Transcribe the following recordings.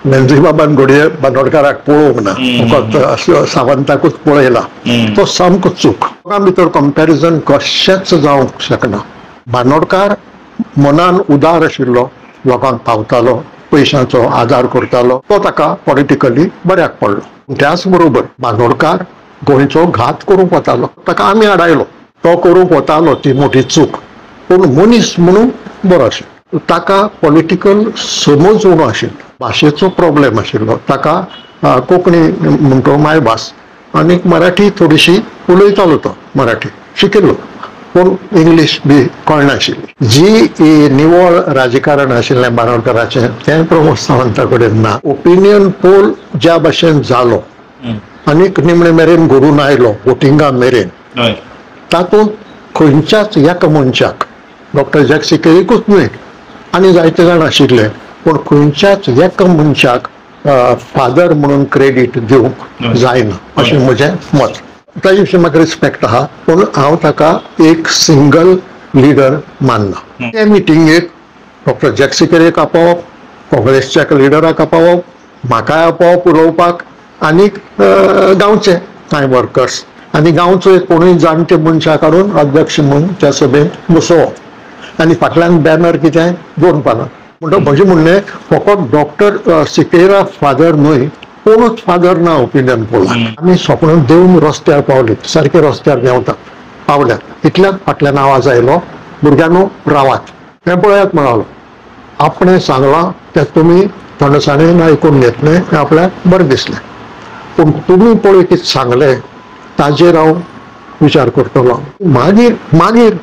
वेंजी बाबान घोडये बांदोडकाराक पळोवंक ना, फकत सावंताकूच पळयला. तो सामको चूक. लोकां भितर कंपॅरिजन कशेंच जावंक शकना. बांदोडकार मनान उदार आशिल्लो, लोकांक पावतालो, पयशांचो आदार करतालो, तो ताका पॉलिटिकली बऱ्याक पडलो. त्याच बरोबर बांदोडकार गोंयचो घात करूंक वतालो, ताका आमी आडायलो. तो करूंक वतालो ती मोठी चूक, पूण मनीस म्हणून बरो आशिल्लो. ताका पॉलिटिकल समज उणो आशिल्लो, भाशेचो प्रॉब्लेम आशिल्लो. ताका कोंकणी म्हणटो मायभास आनी मराठी थोडीशी उलयतालो, तो मराठी शिकिल्लो, पूण इंग्लीश बी कळनाशिल्ली. जी निवळ राजकारण आशिल्लें बांदोडकराचें तें प्रमोद सावंता कडेन ना. ओपिनियन पोल ज्या भाशेन जालो आनीक निमणे मेरेन घडून आयलो वोटिंगा मेरेन, तातूंत खंयच्याच एका मनशाक, डॉक्टर जॅक्सी केरीकूच न्हय आनी जायते जाण आशिल्ले, पूण खंयच्याच एका मनशाक फादर म्हणून क्रेडीट दिवंक जायना अशें म्हजें मत. ताजे विशीं म्हाका रिस्पेक्ट आहा, पूण हांव ताका एक सिंगल लिडर मानना. ते मिटिंगेक डॉक्टर जॅक्सी केरीक आपोवप, काँग्रेसच्या लिडराक आपोवप, म्हाकाय आपोवप उलोवपाक, आनीक गांवचे कांय वर्कर्स आनी गांवचो एक कोणूय जाणटे मनशाक काडून अध्यक्ष म्हणून त्या सभेंत बसोवप, आनी फाटल्यान बॅनर कितें 2 पानां. म्हणटो म्हजें म्हणणें फकत डॉक्टर सिकेरा फादर न्हय, कोणूच फादर ना ओपिनियन पोलाक. आमी स्वप्न देवन रस्त्यार पावलीत, सारके रस्त्यार देंवतात, पावल्यात. इतल्याच फाटल्यान आवाज आयलो, भुरग्यांनो रावात, हें पळयात म्हणालो. आपणें सांगलां तें तुमी थंडसाणेन आयकून घेतलें, हें आपल्याक बरें दिसलें. पूण तुमी पळय कितें सांगलें ताजेर हांव विचार करतलो. मागीर मागीर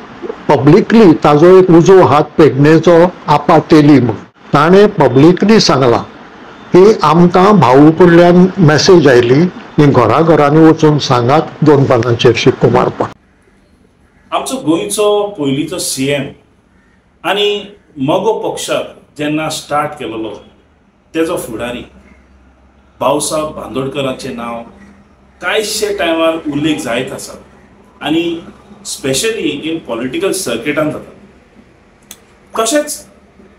पब्लिकली ताजो एक उजो हात पेडणेचो आपा तेली म्हूण ताणें पब्लिकली सांगलां की आमकां भाऊ कडल्यान मॅसेज आयली की घरा घरांनी वचून सांगात 2 पानांचेर शिक्को मारपाक. आमचो गोंयचो पयलींचो CM आनी मगो पक्षाक जेन्ना स्टार्ट केलोलो तेजो फुडारी भाऊसाहेब बांदोडकरांचें नांव कांयशे टायमार उल्लेख जायत आसा, आनी स्पेशली इन पॉलिटिकल सर्किटान जाता. कशेंच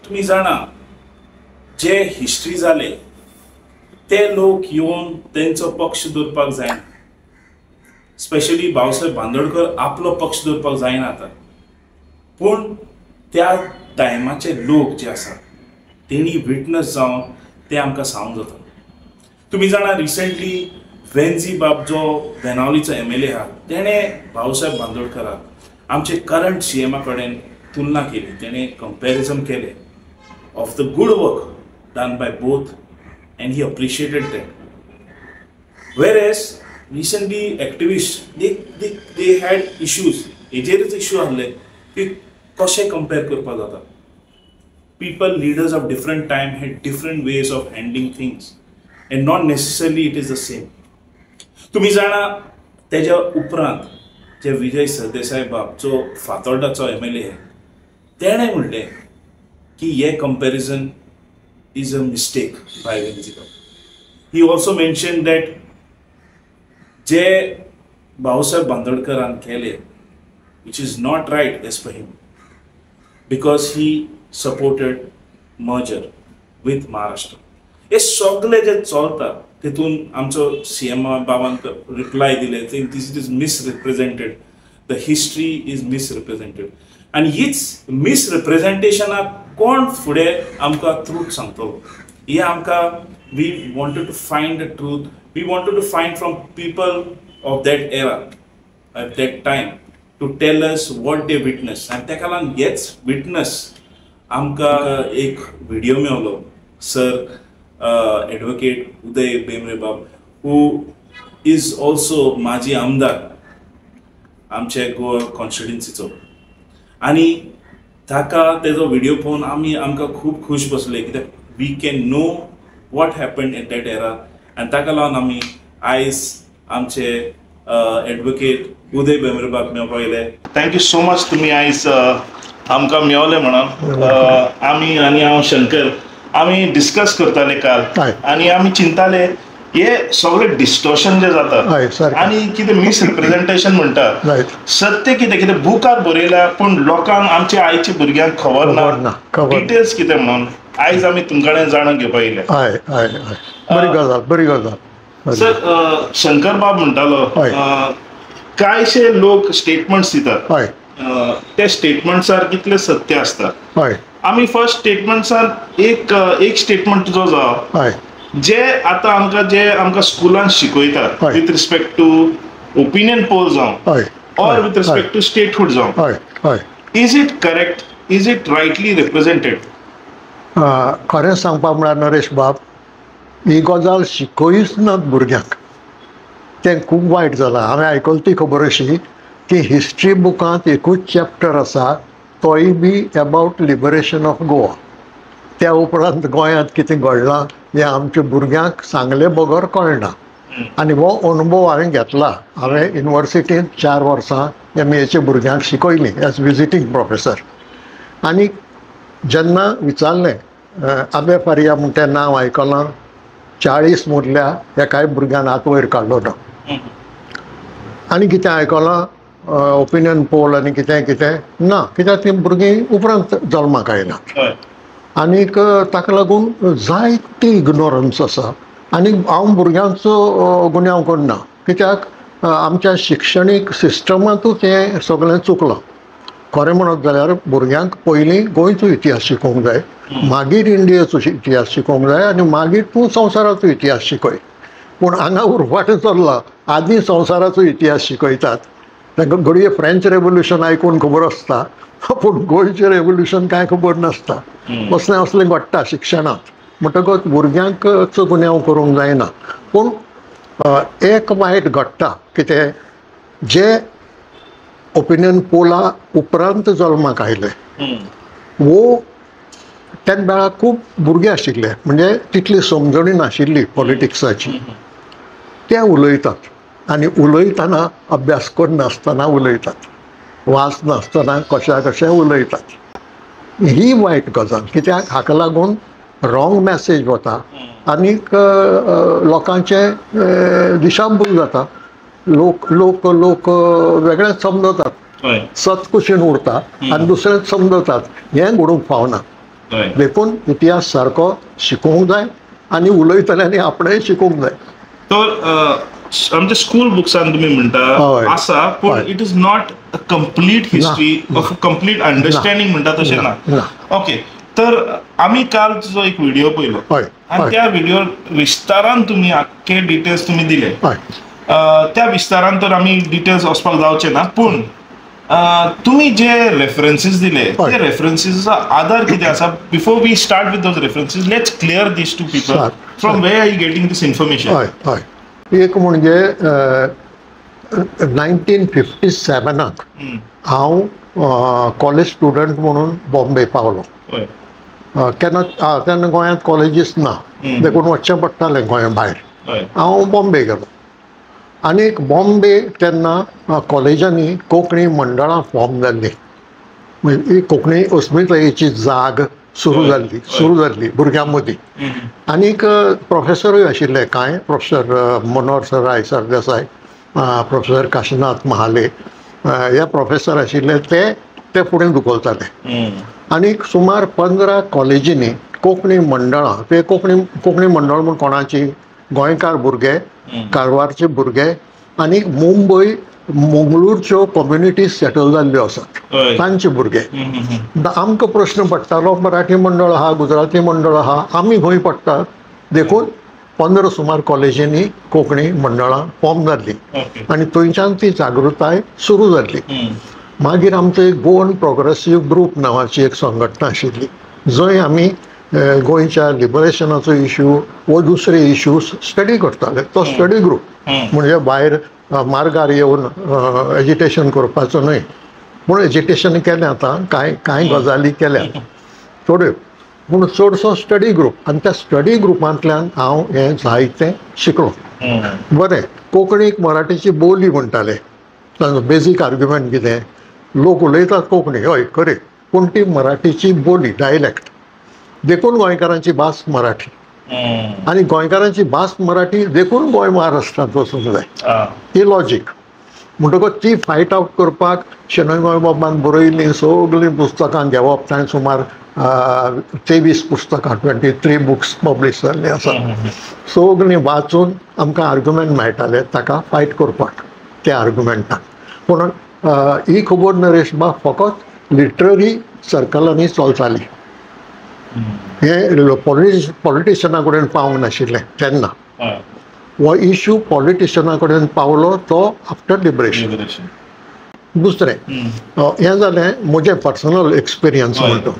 तुमी जाणा, जे हिस्ट्री जाले ते लोक येवन तेंचो पक्ष दवरपाक जायना. स्पेशली भाऊसाहेब बांदोडकर आपलो पक्ष दवरपाक जायना आतां, पूण त्या टायमाचे लोक जे आसा तेणी विटनस जावन ते आमकां सांगूंक जाता. तुमी जाणा रिसेंटली वेंजी बाब जो बेनावलीचो MLA आहा तेणें भाऊसाहेब बांदोडकराक आमचे करंट CM कडेन तुलना केली. तेणें कंपॅरिजन केलें of the good work done by both and he appreciated that. Whereas recently activists they had issues. हेजेरच इश्यू आहले की कशें कंपेर करपा जाता. People, leaders of different time had different ways of handling things and not necessarily it is the same. तुम्ही जाणा तेज्या उपरांत जे विजय सरदेसाय बाब जो फातोर्डाचो MLA तेणें म्हणलें की हे comparison is a mistake by Venzi Bab. He also mentioned that je Bhausaheb Bandodkaran kele, which is not right as per him, because he supported merger with Maharashtra. हे सगळे जे चलता तेतून आमचो CM बाबान रिप्लाय दिले, this is misrepresented, the history is misrepresented. आणि हीच मिसरिप्रेजेंटेशनाक कोण फुडें आमकां ट्रूथ सांगतलो. हे आमकां we wanted to find the truth, we wanted to find from people of that era at that time to tell us what they witness. आनी तेका लागून हेच विटनस आमकां एक व्हिडिओ मेळ्ळो. सर एडवोकेट उदय बेमरे बाब, हू इज ऑल्सो माजी आमदार आमचे गोवा कॉन्स्टिट्युएन्सीचो, आनी ताका तेजो व्हिडिओ पळोवन आमकां खूब खूश बसले, कित्याक we can know what happened at that era. आनी ताका लागून आमी आयज आमचे एडवोकेट उदय बेमरे बाब मेळपाक येयले. थँक्यू सो मच तुमी आयज आमकां मेळले म्हणून. आमी आनी हांव शंकर आमी डिस्कस करताले काल, आनी आमी चिंताले हे सगळे डिस्टॉर्शन जे जाता आनी कितें मिसरिप्रेजेंटेशन म्हणटा, सत्य कितें कितें बुकार बरयल्या पूण लोकांक आमच्या आईच्या भुरग्यांक खबर ना डिटेल्स कितें म्हणून. आयज आमी तुमकडे जाणून घेवपाक येयले. हय हय हय बरी गजाल बरी गजाल. सर शंकर बाब म्हणटालो कांयशे लोक स्टेटमेंट्स दितात. हय ते स्टेटमेंट्सार कितले सत्य आसता. हय आमी फर्स्ट स्टेटमेंट्सान एक स्टेटमेंट तुजो जाव हय जे आतां आमकां स्कुलान शिकयतात हय. With respect to opinion poll जावं हय or with respect to statehood जावं. हय हय Is it correct? Is it rightly represented? खरें सांगपाक म्हळ्यार नरेश बाब ही गजाल शिकोयच नात भुरग्यांक. तें खूब वायट जालां. हांवें आयकली ती खबर अशी की हिस्ट्री बुकांत एकूच चॅप्टर आसा तोय बी अबावट लिबरेशन ऑफ गोवा. त्या उपरांत गोंयांत कितें घडलां हें आमच्या भुरग्यांक सांगले बगर कळना. आनी हो अनुभव हांवें घेतला. हांवें युनिवर्सिटींत 4 वर्सां MA भुरग्यांक शिकयलीं एज विजिटींग प्रोफेसर. आनी जेन्ना विचारलें आबे फारिया म्हूण तें नांव आयकलां 40 मदल्या एकाय भुरग्यान हात वयर काडलो ना. आनी कितें आयकलां ओपिनियन पोल आनी कितें कितें ना कित्याक तीं भुरगीं उपरांत जल्माक आयल्यात. आनीक ताका लागून जायती इग्नोरन्स आसा. आनी हांव भुरग्यांचो गुन्यांव करना कित्याक आमच्या शिक्षणीक सिस्टमांतूच हें सगळें चुकलां. खरें म्हणत जाल्यार भुरग्यांक पयलीं गोंयचो इतिहास शिकोवंक जाय, मागीर इंडियेचो इतिहास शिकोवंक जाय आनी मागीर तूं संवसाराचो इतिहास शिकय. पूण हांगा उरफाट चल्ला आदीं संवसाराचो इतिहास शिकयतात. तांकां घडये फ्रेंच रेवल्युशन आयकून खबर आसता पूण गोंयचें रेवल्युशन कांय खबर नासता. असलें घडटा शिक्षणांत. म्हणटकच भुरग्यांकचो गुन्यांव करूंक जायना. पूण एक वायट घडटा कितें जे ओपिनियन पोला उपरांत जल्माक आयले वो तेन्ना वेळार खूब भुरगे आशिल्ले म्हणजे तितली समजणी नाशिल्ली पॉलिटिक्साची. ते उलयतात आनी उलयतना अभ्यास करनासतना उलयतात, वाचनासतना कशा उलयतात. ही वायट गजाल कित्याक हाका लागून रॉंग मॅसेज वता आनीक लोकांचे दिशाभूल जाता. लोक लोक लोक वेगळेच समजतात, सत कुशीन उरता आनी दुसरेंच समजतात. हें घडूंक फावना. देखून इतिहास सारको शिकोवंक जाय आनी उलयतल्यांनी आपणेय शिकोवंक जाय. तर आमच्या स्कूल बुक्सान तुम्ही म्हणटा आसा पूण it is not a complete history of complete understanding म्हणटा तशें ना. ओके. तर आम्ही काल तुझो एक व्हिडिओ पळयलो आनी त्या व्हिडिओ विस्तारान तुम्ही आख्खे डिटेल्स तुम्ही दिले. त्या विस्तारान तर आमी डिटेल्स वचपाक जावचे ना पूण तुम्ही जे रेफरन्सीस दिले ते रेफरन्सीसचा आधार कितें आसा. Before we start with those references let's clear this to people from where are you getting this information. एक म्हणजे 1957 हांव कॉलेज स्टुडंट म्हणून बॉम्बे पावलो. तेन्ना गोंयांत कॉलेजीस ना देखून वचचें पडटालें गोंया भायर. हांव बॉम्बे गेलो आनीक बॉम्बे तेन्ना कॉलेजांनी कोंकणी मंडळां फॉर्म जाल्लीं. म्हणजे कोंकणी अस्मितायेची जाग सुरू जाल्ली भुरग्यां मदीं. आनीक प्रोफेसरूय आशिल्ले कांय, प्रोफेसर मनोहर सराय सरदेसाय, प्रोफेसर काशीनाथ महाले हे प्रोफेसर आशिल्ले ते फुडें धुकलताले. आनीक सुमार 15 कॉलेजींनी कोंकणी मंडळां, ते कोंकणी मंडळ म्हूण कोणाची, गोंयकार भुरगे, कारवारचे भुरगे आनी मुंबय मंगळूरच्यो कम्युनिटी सेटल जाल्ल्यो आसात तांचे भुरगे. आमकां प्रश्न पडटालो मराठी मंडळ आहा, गुजराती मंडळ आहा, आमी खंय पडटात. देखून 15 सुमार कॉलेजींनी कोंकणी मंडळां फॉर्म जाल्लीं आनी थंयच्यान ती जागृताय सुरू जाल्ली. मागीर आमचो एक गोवन प्रोग्रेसीव ग्रूप नांवाची एक संघटना आशिल्ली जंय आमी गोंयच्या लिबरेशनाचो इश्यू वो दुसरे इश्यूज स्टडी करताले. तो स्टडी ग्रूप म्हणजे भायर मार्गार येवन एजिटेशन करपाचो न्हय पूण एजिटेशन केलें आतां कांय गजाली केल्या थोड्यो पूण चडसो स्टडी ग्रूप. आनी त्या स्टडी ग्रुपांतल्यान हांव हें जायतें शिकलो. बरें, कोंकणीक मराठीची बोली म्हणटाले. बेजीक आर्ग्युमेंट कितें, लोक उलयतात कोंकणी हय खरें पूण ती मराठीची बोली डायलॅक्ट. देखून गोंयकारांची भास मराठी आनी गोंयकारांची भास मराठी देखून गोंय महाराष्ट्रांत वचूंक जाय. ही लॉजीक. म्हणटकच ती फायट आउट करपाक शेणै गोंयबाबान बरयल्लीं सगळीं पुस्तकां घेवप. ताणें सुमार 23 पुस्तकां 23 बुक्स पब्लीश जाल्लीं आसात. सगळीं वाचून आमकां आर्ग्युमेंट मेळटाले ताका फायट करपाक त्या आर्ग्युमेंटाक. पूण ही खबर नरेश बा फकत लिटररी सर्कलांनी चलताली. हे पॉलिटिशना कडेन पावंक नाशिल्लें तेन्ना. हो इश्यू पॉलिटिशना कडेन पावलो तो आफ्टर लिबरेशन. दुसरें हें जालें म्हजें पर्सनल एक्सपिरियन्स म्हणटा.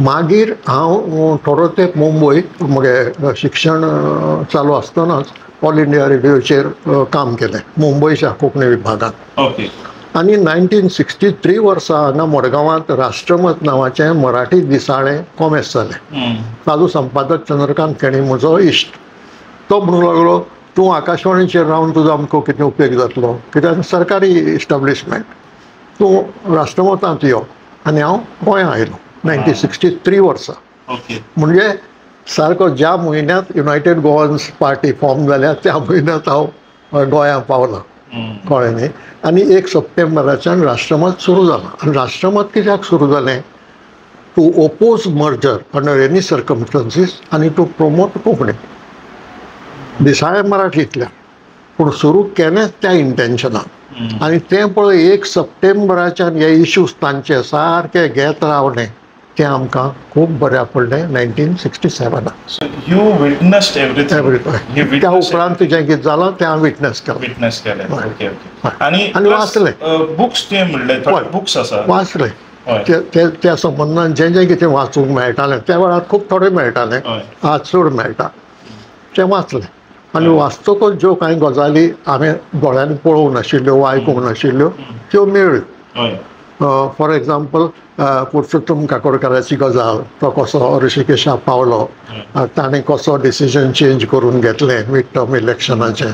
मागीर हांव थोडो तेंप मुंबयत म्हजें शिक्षण चालू आसतनाच ऑल इंडिया रेडिओचेर काम केलें मुंबयच्या कोंकणी विभागांत. आनी 1963 वर्सा हांगा मडगांवांत राष्ट्रमत नांवाचें मराठी दिसाळें कॉमेस जालें. ताजो संपादक चंद्रकांत केणी म्हजो इश्ट. तो म्हणूंक लागलो तूं आकाशवाणीचेर रावन तुजो आमकां कितें उपेग जातलो, कित्याक सरकारी इस्टाब्लिशमेंट, तूं राष्ट्रमतांत यो. आनी हांव गोंयां आयलो 1963 वर्सा. म्हणजे सारको ज्या म्हयन्यांत युनायटेड गोवन्स पार्टी फॉर्म जाल्या त्या म्हयन्यांत हांव गोंयां पावलां. कळ्ळें न्ही. आनी 1 सप्टेंबराच्यान राष्ट्रमत सुरू जालां. आनी राष्ट्रमत कित्याक सुरू जालें? To oppose merger under any circumstances आनी टू प्रमोट कोंकणी. दिसाळें मराठींतल्यान पूण सुरू केलें त्या इंटेन्शनान. आनी तें पळय 1 सप्टेंबराच्यान हे इश्यूज तांचे सारके घेत रावले तें आमकां खूब बऱ्याक पडलें 1967. You witnessed everything. त्या उपरांत जें कितें जालां तें हांवें विटनस केलें. ओके आनी वाचलें. बुक्स तुवें म्हणले थोडे बुक्स आसा वाचले. त्या संबंदान जें जें कितें वाचूंक मेळटालें त्या वेळार खूब थोडें मेळटालें, आज चड मेळटा, तें वाचलें. आनी वाचतकच ज्यो कांय गजाली हांवें दोळ्यांनी पळोवंक नाशिल्ल्यो वा आयकूंक नाशिल्ल्यो त्यो मेळ्ळ्यो. फॉर एग्जाम्पल पुरुषोत्तम काकोडकराची गजाल, तो कसो ऋषिकेशाक पावलो, ताणें कसो डिसिजन चेंज करून घेतलें मिड टर्म इलेक्शनाचें,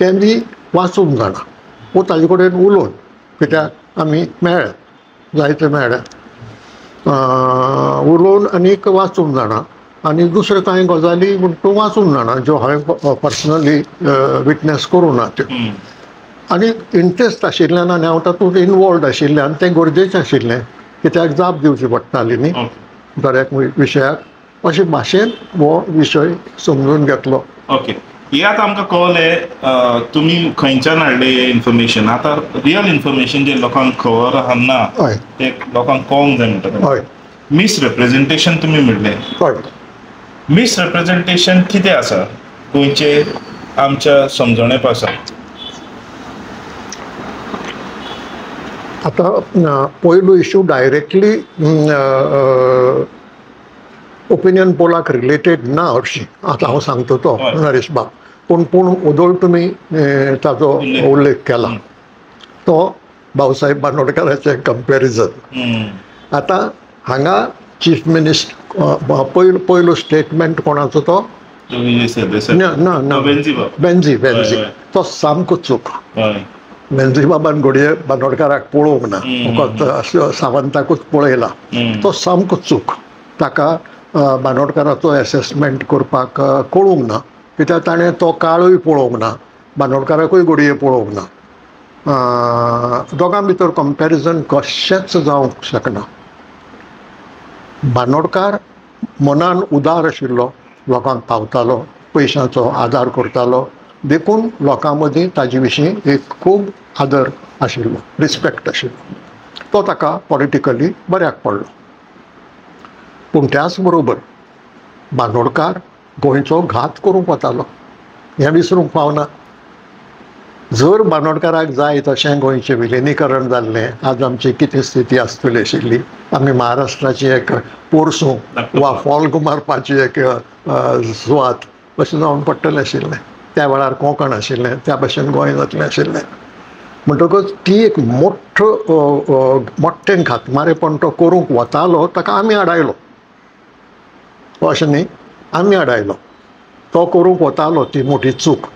तें बी वाचूंक जाणा. पूण ताजे कडेन उलोवन, कित्याक आमी मेळ्ळे, जायते मेळ्ळे, उलोवन आनीक वाचूंक जाणा. आनी दुसऱ्यो कांय गजाली तूं वाचूंक जाणा ज्यो हांवें पर्सनली विटनस करूं ना त्यो. आनी इंट्रस्ट आशिल्ल्यान आनी हांव तातूंत इनवॉल्ड आशिल्ल्यान तें गरजेचें आशिल्लें, कित्याक जाप दिवची पडटाली न्ही दरेक विशयाक. अशे भाशेन हो विशय समजून घेतलो. ओके. हे आतां आमकां कळ्ळें तुमी खंयच्यान हाडले इन्फॉर्मेशन. आतां रियल इन्फॉर्मेशन जे लोकांक खबर आसना ते लोकांक कळोंक जाय म्हणटा. हय. मिसरिप्रेझेंटेशन तुमी म्हणलें. हय. मिसरिप्रेझेंटेशन कितें आसा गोंयचे आमच्या समजणे पासा? आतां पयलो issue directly opinion Pollock related ना हरशीं. आतां हांव सांगता तो नरेश बाब. पूण उदोळ तुमी ताजो उल्लेख केला तो भाऊसाहेब बांदोडकराचें कंपॅरिजन. आतां हांगा चीफ मिनिस्टर पयलो स्टेटमेंट कोणाचो तो? ना बेन्झी. तो सामको चूक. बेन्झी बाबान घडये बांदोडकाराक पळोवंक ना, फकत सावंताकूच पळयला. तो सामको चूक. ताका बांदोडकाराचो एसेसमेंट करपाक कळूंक ना, कित्याक ताणें तो काळूय पळोवंक ना, बांदोडकाराकूय घडये पळोवंक ना. दोगां भितर कंपॅरिजन कशेंच जावंक शकना. बांदोडकार मनान उदार आशिल्लो, लोकांक पावतालो, पयशांचो आदार करतालो, देखून लोकां मदीं ताजे विशीं एक खूब आदर आशिल्लो, रिस्पेक्ट आशिल्लो. तो ताका पॉलिटिकली बऱ्याक पडलो. पूण त्याच बरोबर बांदोडकार गोंयचो घात करूंक वतालो, हें विसरूंक पावना. जर बांदोडकाराक जाय तशें गोंयचें विलिनीकरण जाल्लें, आज आमची कितें स्थिती आसतली आशिल्ली, आमी महाराष्ट्राची एक पोरसूं वा फॉल्ग मारपाची एक सुवात अशें जावन पडटलें आशिल्लें. त्या वेळार कोंकण आशिल्लें, त्या भशेन गोंय जातलें आशिल्लें. म्हणटकच ती एक मोठ्ठें घातमारेपण तो करूंक वतालो, ताका आमी आडायलो. अशें न्ही, आमी आडायलो. तो करूंक वतालो ती मोठी चूक.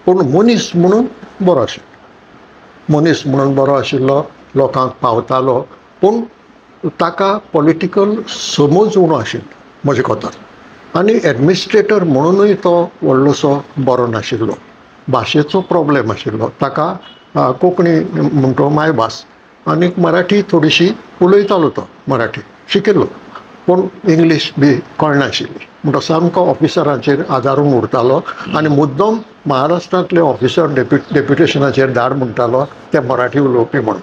पूण मनीस म्हणून बरो आशिल्लो, मनीस म्हणून बरो आशिल्लो, लोकांक पावतालो. पूण ताका पॉलिटिकल समज उणो आशिल्लो म्हजे कोतार. आनी एडमिनिस्ट्रेटर म्हणूनय तो व्हडलोसो बरो नाशिल्लो. भाशेचो प्रॉब्लेम आशिल्लो. ताका कोंकणी म्हणतो मायभास आनी मराठी थोडीशी उलयतालो तो मराठी शिकिल्लो पूण इंग्लीश बी कळनाशिल्ली म्हणटो सामको ऑफिसरांचेर आदारून उरतालो आनी मुद्दम महाराष्ट्रांतले ऑफिसर डेप्युटेशनाचेर धाड म्हणटालो ते मराठी उलोवपी म्हणून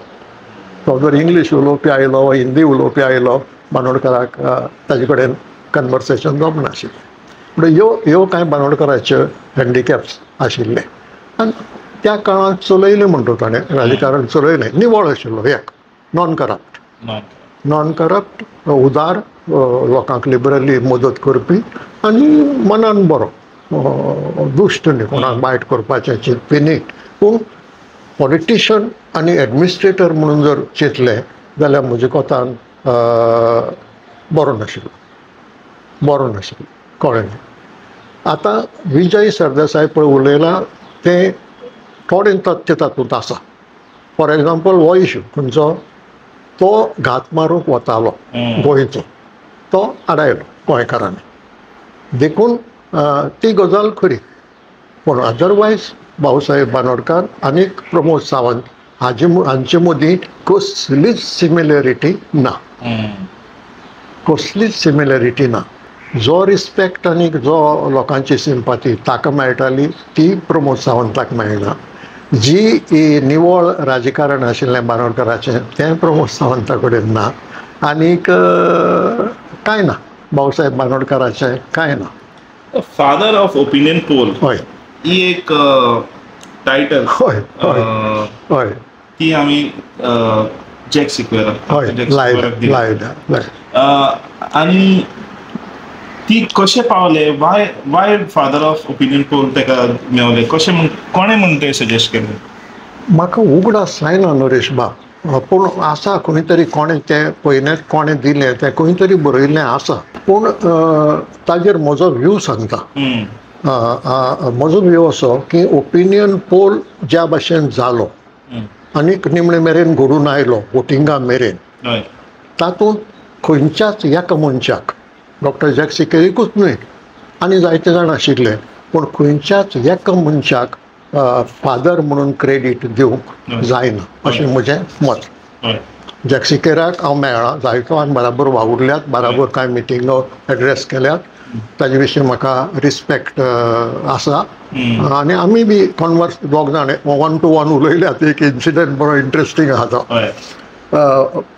तो जर इंग्लीश उलोवपी आयलो वा हिंदी उलोवपी आयलो बांदोडकाराक ताजे कडेन कन्वर्सेशन जमनाशिल्लें म्हणजे ह्यो कांय बांदोडकाराच्यो हँडिकॅप्स आशिल्ले आनी त्या काळांत चलयलें म्हणटा ताणें राजकारण चलयलें निवळ आशिल्लो एक नॉन करप्ट उदार लोकांक लिबरली मदत करपी आनी मनान बरो दुश्ट न्ही कोणाक वायट करपाचें चिंतपी न्ही पूण पॉलिटिशियन आनी एडमिनिस्ट्रेटर म्हणून जर चिंतलें जाल्यार म्हज्या कोतान बरो नाशिल्लो कळ्ळें आतां विजय सरदेसाय पळय उलयलां तें थोडें तथ्य तातूंत आसा फॉर एग्जाम्पल हो इश्यू खंयचो तो घात मारूंक वतालो गोंयचो तो आडायलो गोंयकारांनी देखून ती गजाल खरी पूण अदरवायज भाऊसाहेब बांदोडकार आनी प्रमोद सावंत हांचे मदीं कसलीच सिमिलॅरिटी ना जो रिस्पेक्ट आनी जो लोकांची सिंपथी ताका मेळटाली ती प्रमोद सावंताक मेळना जी निवळ राजकारण आशिल्लें बांदोडकराचें तें प्रमोद सावंता कडेन ना आनीक कांय ना भाऊसाहेब बांदोडकराचें कांय ना फादर ऑफ ओपिनियन पोल हय ही एक टायटल हय हय ती आमी जॅक सिक्वेराक लायल्या आनी ती कशें पावले Y father of opinion pole ताका मेवले कशें कोणें म्हण तें सजेस्ट केलें म्हाका उगडास जायना नरेश बा पूण आसा खंय तरी कोणें तें पयलेंच कोणें दिलें तें खंय तरी बरयल्लें आसा पूण ताजेर म्हजो व्यू सांगता म्हजो व्यू असो की ओपिनियन पोल ज्या भाशेन जालो आनीक निमणे मेरेन घडून आयलो वोटिंगा मेरेन तातूंत खंयच्याच एका मनशाक डॉक्टर जॅक सिकेरीकूच न्हय आनी जायते जाण आशिल्ले पूण खंयच्याच एका मनशाक फादर म्हणून क्रेडीट दिवंक जायना अशें म्हजें मत जॅक सिकेराक हांव मेळ्ळां जायतो आनी बराबर वावुरल्यात बराबर कांय मिटिंगो एड्रेस केल्यात ताजे विशीं म्हाका रिस्पेक्ट आसा आनी आमी बी कॉन्वर्स दोग जाण 1-to-1 उलयल्यात एक इन्सिडंट बरो इंट्रस्टींग आहा तो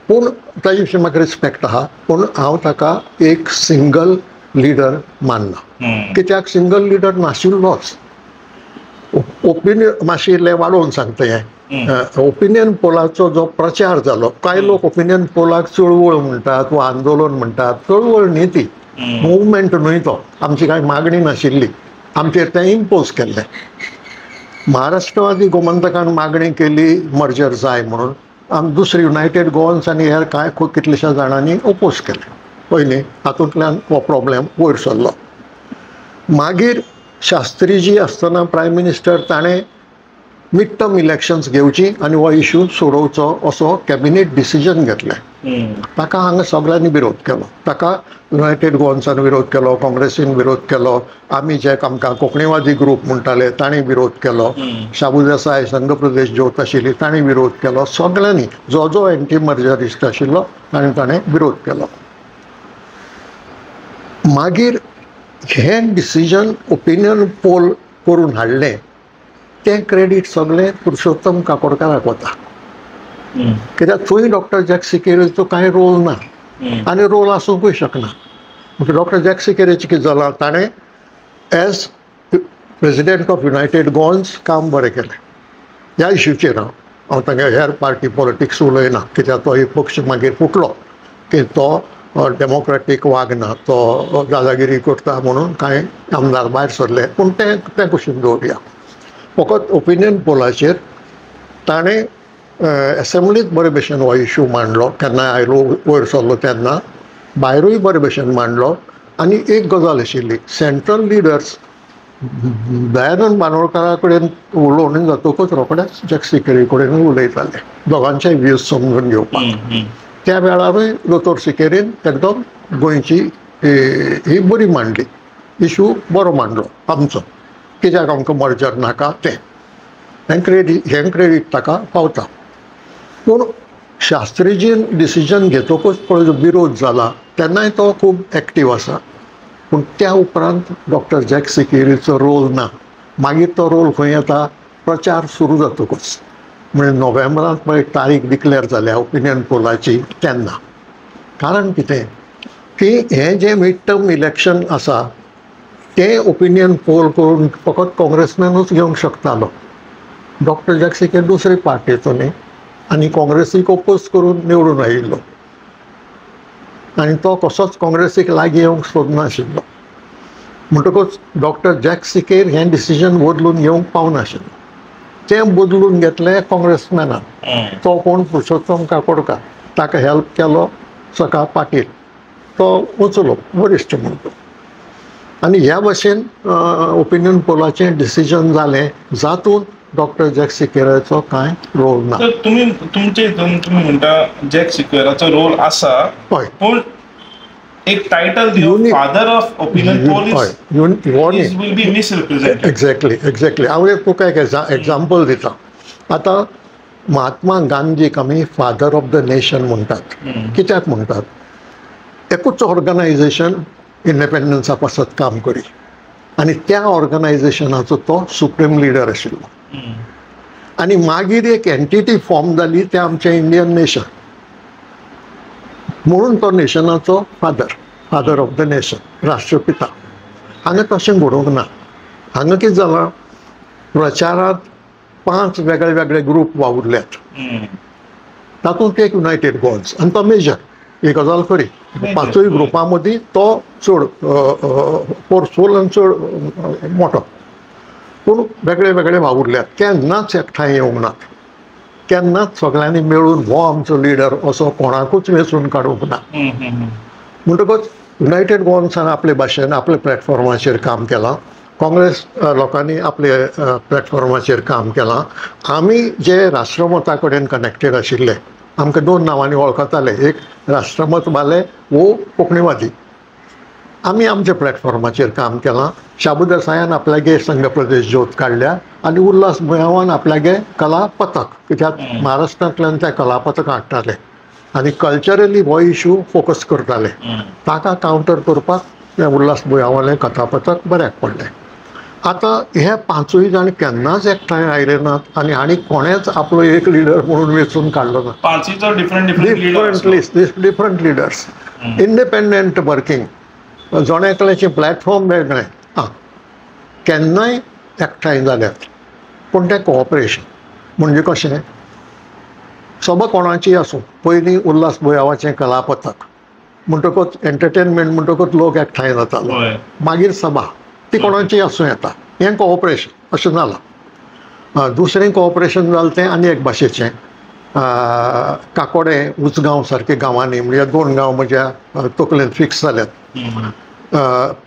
पूण ताजे विशीं म्हाका रिस्पेक्ट आहा पूण हांव ताका एक सिंगल लिडर मानना कित्याक सिंगल लिडर नाशिल्लोच ओपिनियन मातशें इल्लें वाडोवन सांगता हें ओपिनियन पोलाचो जो प्रचार जालो कांय लोक ओपिनियन पोलाक चळवळ म्हणटात वा आंदोलन म्हणटात चळवळ न्ही ती मुवमेंट न्हय तो आमची कांय मागणी नाशिल्ली आमचेर तें इम्पोज केल्लें महाराष्ट्रवादी गोमंतकान मागणी केली मर्जर जाय म्हणून आमी दुसरे युनायटेड गोवन्स आनी हेर कांय कितलेशा जाणांनी ओपोज केलें पयलीं हातूंतल्यान हो प्रॉब्लेम वयर सरलो मागीर शास्त्रीजी आसतना प्रायम मिनिस्टर ताणें मिड टर्म इलेक्शन्स घेवची आनी हो इश्यू सोडोवचो असो कॅबिनेट डिसिजन घेतलें ताका हांगा सगळ्यांनी विरोध केलो ताका युनायटेड गोवन्सान विरोध केलो काँग्रेसीन विरोध केलो आमी जे आमकां कोंकणीवादी ग्रूप म्हणटाले तांणी विरोध केलो शाबू देसाय संघ प्रदेश ज्योत आशिल्ली तांणी विरोध केलो सगळ्यांनी जो जो एंटी मर्जरिस्ट आशिल्लो ताणें विरोध केलो मागीर हें डिसिजन ओपिनियन पोल करून हाडलें तें क्रेडीट सगळें पुरुषोत्तम काकोडकाराक वता कित्याक थंय डॉक्टर जॅक सिकेरीचो कांय रोल ना आनी रोल आसूंकूय शकना म्हणजे डॉक्टर जॅक सिकेरीचें कितें जालां ताणें as president of United Goans काम बरें केलें ह्या इश्यूचेर हांव तांगे हेर पार्टी पॉलिटिक्स उलयना कित्याक तो एक पक्ष मागीर फुटलो की तो डेमोक्रेटीक वागना तो दादागिरी करता म्हणून कांय आमदार भायर सरले पूण तें कुशीन दवरया फकत ओपिनियन पोलाचेर ताणें एसेंब्लीत बरे भशेन हो इश्यू मांडलो केन्नाय आयलो वयर सरलो तेन्ना भायरूय बरे भशेन मांडलो आनी एक गजाल आशिल्ली सेंट्रल लिडर्स दयानंद बांदोडकारा कडेन उलोवणी जातकूच रोखडेच जॅक सिकेरी कडेन उलयताले दोगांचेय व्यूज समजून घेवपाक त्या वेळारूय दोतोर सिकेरीन एकदम गोंयची ही बरी मांडली इश्यू बरो मांडलो आमचो कित्याक आमकां मर्जर नाका तें हें क्रेडीट ताका पावता. पूण शास्त्रीजीन डिसिजन घेतकूच पळय जो विरोध जाला तेन्नाय तो खूब एक्टीव आसा. पूण त्या उपरांत डॉक्टर जॅक सिकेरीचो रोल ना. मागीर तो रोल खंय येता, प्रचार सुरू जातकूच. म्हणजे नोव्हेंबरांत पळय तारीख डिक्लेअर जाल्या ओपिनियन पोलाची तेन्ना. कारण कितें की हें जें मिड टर्म इलेक्शन आसा तें ओपिनियन पोल करून फकत काँग्रेसमॅनूच घेवंक शकतालो. डॉक्टर जॅक सिकेर दुसरे पार्टीचो न्ही आनी काँग्रेसीक ओपोज करून निवडून आयिल्लो आनी तो कसोच काँग्रेसीक लागीं येवंक सोदनाशिल्लो. म्हणटकूच डॉक्टर जॅक सिकेर हें डिसिजन बदलून घेवंक पावनाशिल्लो. तें बदलून घेतलें काँग्रेसमॅनान. तो कोण पुरुषोत्तम काकोडकर, ताका हेल्प केलो सखा पाटील, तो वचलो वरिश्ठ म्हणून. आनी ह्या भाशेन ओपिनियन पोलाचें डिसिजन जालें जातून डॉक्टर जॅक सिकेराचो कांय रोल ना. तर तुमचे हितून तुम्ही म्हणटा जॅक सिकेराचो रोल आसा, हय, पूण एक टायटल दिवन father of opinion poll will be misrepresented. Exactly. हांव एक तुका एक एग्जाम्पल दिता. आतां महात्मा गांधीक आमी फादर ऑफ द नेशन म्हणटात. कित्याक म्हणटात? एकूच ऑर्गनायझेशन इंडिपेंडन्सा पासत काम करी आनी त्या ऑर्गनायझेशनाचो तो सुप्रीम लिडर आशिल्लो. आनी मागीर एक एंटिटी फॉर्म जाली तें आमचें इंडियन नेशन म्हणून तो नेशनाचो फादर ऑफ द नेशन, राष्ट्रपिता. हांगा तशें घडोवंक ना. हांगा कितें जालां, प्रचारांत 5 वेगळे वेगळे ग्रूप वावुरल्यात. तातूंत एक युनायटेड गोवन्स आनी तो मेजर. ही गजाल खरी. 5य ग्रुपां मदीं तो चड फोर्सफूल आनी चड मोठो. पूण वेगळे वेगळे वावुरल्यात. केन्नाच एकठांय येवंक नात. केन्नाच सगळ्यांनी मेळून हो आमचो लिडर असो कोणाकूच वेंचून काडूंक ना. म्हणटकच युनायटेड गोवन्सान आपले भाशेन आपल्या प्लॅटफॉर्माचेर काम केलां. काँग्रेस लोकांनी आपले प्लॅटफॉर्माचेर काम केलां. आमी जे राष्ट्रमता कडेन कनेक्टेड आशिल्ले, आमकां 2 नांवांनी वळखताले. एक राष्ट्रमतवाले वो कोंकणीवादी. आमी आमच्या प्लॅटफॉर्माचेर काम केलां. शाबू देसायान आपल्यागे संघ प्रदेश ज्योत काडल्या आनी उल्हास बुयांवान आपल्यागे कला पथक, कित्याक महाराष्ट्रांतल्यान ते कला पथक हाडटाले आनी कल्चरली हो इश्यू फोकस करताले. ताका कावंटर करपाक उल्हास बुयांवालें कथा पथक बऱ्याक पडलें. आतां हे 5य जाण केन्नाच एकठांय आयले नात आनी आनी कोणेच आपलो एक लिडर म्हणून वेंचून काडलो ना. 5 डिफरंट लिडर्स, इंडिपेंडंट वर्किंग, जोणेकल्याचें प्लॅटफॉर्म वेगळें. केन्नाय एकठांय जाल्यात. पूण तें कोऑपरेशन म्हणजे कशें, सभा कोणाची आसूं, पयलीं उल्हास बुयांवाचें कला पथक म्हणटकूच एंटरटेनमेंट म्हणटकूच लोक एकठांय जातालो. मागीर सभा ती कोणाची आसूं येता. हें कोऑपरेशन अशें जालां. दुसरें कोऑपरेशन जालें तें आनी एक भाशेचें. काकोडे, उसगांव सारके गांवांनी, म्हणजे 2 गांव म्हज्या तकलेंत फिक्स जाल्यात.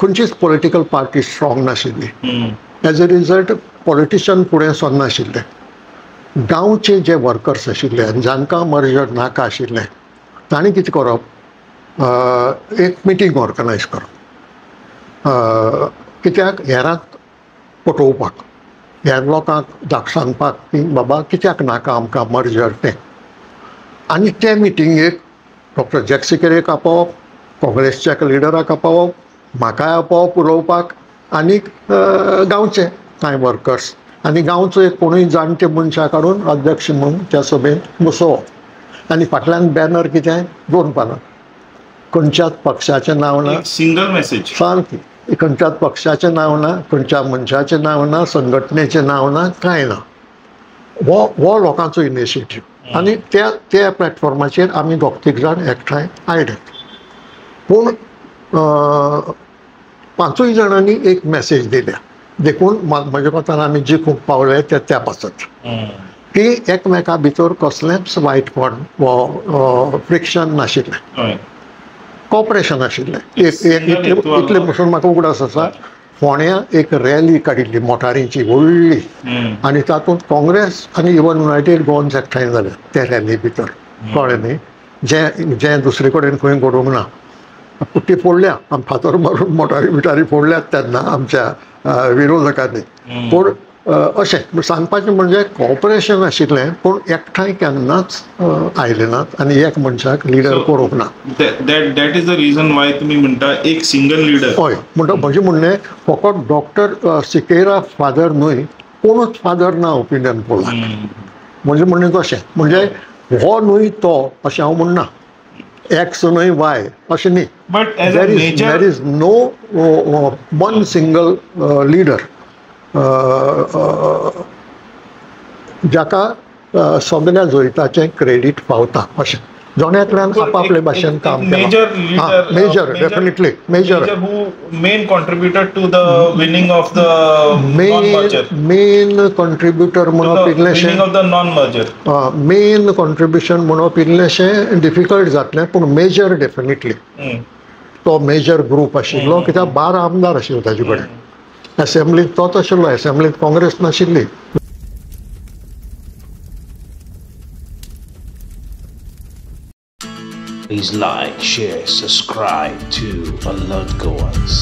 खंयचीच पॉलिटिकल पार्टी स्ट्रॉंग नाशिल्ली. एज अ रिजल्ट पॉलिटिशियन फुडें सरनाशिल्ले. गांवचे जे वर्कर्स आशिल्ले आनी जांकां मर्जर नाका आशिल्लें, तांणी कितें करप, एक मिटींग ऑर्गनायज करप. कित्याक हेरांक पटोवपाक, ह्या लोकांक सांगपाक की बाबा कित्याक नाका आमकां मर्जर तें. आनी ते मिटिंगेक डॉक्टर जॅक सिकेरेक आपोवप, काँग्रेसच्या लिडराक आपोवप, म्हाकाय आपोवप उलोवपाक, आनीक गांवचे कांय वर्कर्स आनी गांवचो एक कोणूय जाणटे मनशा काडून अध्यक्ष म्हणून त्या सभेंत बसोवप. आनी फाटल्यान बॅनर कितें 2 पानां, खंयच्याच पक्षाचें नांव ना, सिंगल मेसेज सारकी. खंयच्याच पक्षाचें नांव ना, खंयच्या मनशाचें नांव ना, संघटनेचें नांव ना, कांय ना. हो लोकांचो इनिशिएटीव. आनी त्या प्लॅटफॉर्माचेर आमी 2-3 जाण एकठांय आयले. पूण 5य जाणांनी एक मेसेज दिल्या, देखून म्हज्या कोतान आमी जिखूंक पावले त्या पासत, की एकमेका भितर कसलेंच वायटपण वा फ्रिक्शन नाशिल्लें, कॉपरेशन आशिल्लें. इतलें पसून म्हाका उगडास आसा. फोंड्या एक रॅली काडिल्ली मोटारींची व्हडली, आनी तातूंत काँग्रेस आनी इवन युनायटेड गोवन्स एकठांय जाले त्या रॅली भितर. कळ्ळें न्ही, जें दुसरे कडेन खंय घडोवंक ना. पुट्टी फोडल्या आमी फातर मारून मोटारी बिटारी फोडल्यात तेन्ना आमच्या विरोधकांनी. पूण अशें सांगपाचें म्हणजे कॉपरेशन आशिल्लें पूण एकठांय केन्नाच आयले नात आनी एक मनशाक लिडर करूंक ना. That is the region Y तुमी म्हणटा एक सिंगल लिडर. हय म्हणटा म्हजें म्हणणें फकत डॉक्टर सिकेरा फादर न्हय कोणूच फादर ना ओपिनियन पोलाक. म्हणजे म्हणणें कशें म्हणजे हो न्हय तो अशें हांव म्हणना. एक्स न्हय वाय अशें न्ही. But there is no one single leader जाका सगळ्या जैताचें क्रेडीट पावता अशें. जोण्यातल्यान आपापले भाशेन काम केलां. Major definitely major main contributor to the winning of the main contributor म्हणप इल्लेशें मेन कॉन्ट्रिब्युशन म्हणप इल्लेशें डिफिकल्ट जातलें पूण मेजर डेफिनेटली तो मेजर ग्रूप आशिल्लो कित्याक 12 आमदार आशिल्ले ताजे कडेन. असेंब्लीत तोच आशिल्लो. असेंब्लीत काँग्रेस नाशिल्ली. Please like, share, subscribe to Alert Goans.